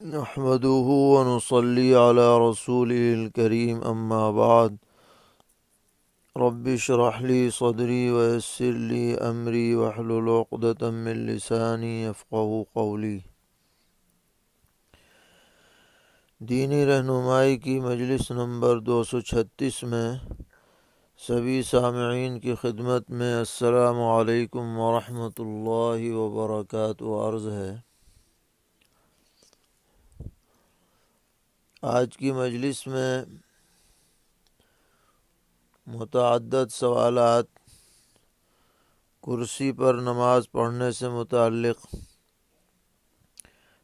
نحمده ونصلي على رسوله الكريم أما بعد رب اشرح لي صدري ويسر لي أمري واحلل عقدة من لساني يفقهوا قولي۔ دینی رہنمائی کی مجلس نمبر 236 میں سبھی سامعین کی خدمت میں السلام علیکم ورحمۃ اللہ وبرکاتہ عرض ہے۔ آج کی مجلس میں متعدد سوالات کرسی پر نماز پڑھنے سے متعلق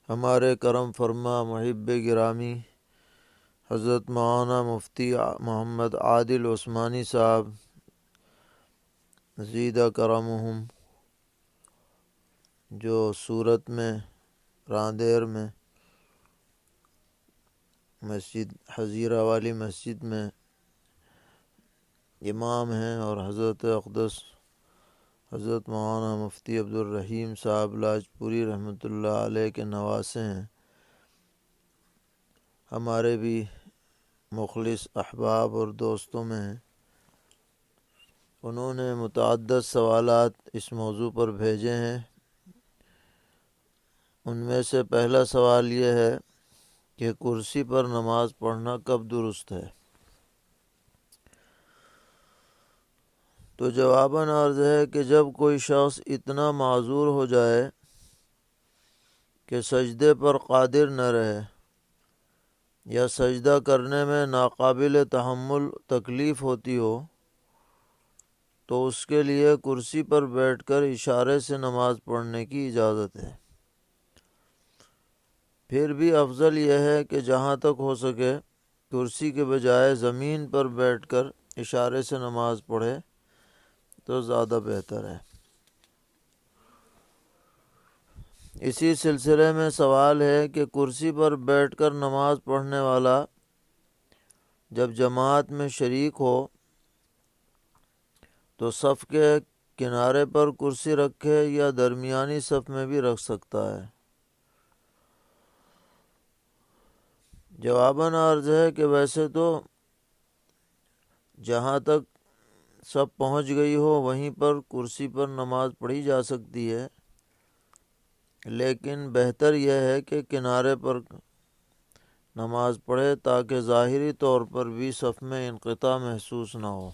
ہمارے کرم فرما محب گرامی حضرت مولانا مفتی محمد عادل عثمانی صاحب زیدہ کرمہم، جو سورت میں راندیر میں مسجد حزیرہ والی مسجد میں امام ہیں، اور حضرت اقدس حضرت مولانا مفتی عبدالرحیم صاحب لاجپوری رحمۃ اللہ علیہ کے نواسے ہیں، ہمارے بھی مخلص احباب اور دوستوں میں ہیں۔ انہوں نے متعدد سوالات اس موضوع پر بھیجے ہیں۔ ان میں سے پہلا سوال یہ ہے کہ کرسی پر نماز پڑھنا کب درست ہے؟ تو جواباً عرض ہے کہ جب کوئی شخص اتنا معذور ہو جائے کہ سجدے پر قادر نہ رہے یا سجدہ کرنے میں ناقابل تحمل تکلیف ہوتی ہو، تو اس کے لیے کرسی پر بیٹھ کر اشارے سے نماز پڑھنے کی اجازت ہے۔ پھر بھی افضل یہ ہے کہ جہاں تک ہو سکے کرسی کے بجائے زمین پر بیٹھ کر اشارے سے نماز پڑھے تو زیادہ بہتر ہے۔ اسی سلسلے میں سوال ہے کہ کرسی پر بیٹھ کر نماز پڑھنے والا جب جماعت میں شریک ہو تو صف کے کنارے پر کرسی رکھے یا درمیانی صف میں بھی رکھ سکتا ہے؟ جواباً عرض ہے کہ ویسے تو جہاں تک سب پہنچ گئی ہو وہیں پر کرسی پر نماز پڑھی جا سکتی ہے، لیکن بہتر یہ ہے کہ کنارے پر نماز پڑھے تاکہ ظاہری طور پر بھی صف میں انقطاع محسوس نہ ہو۔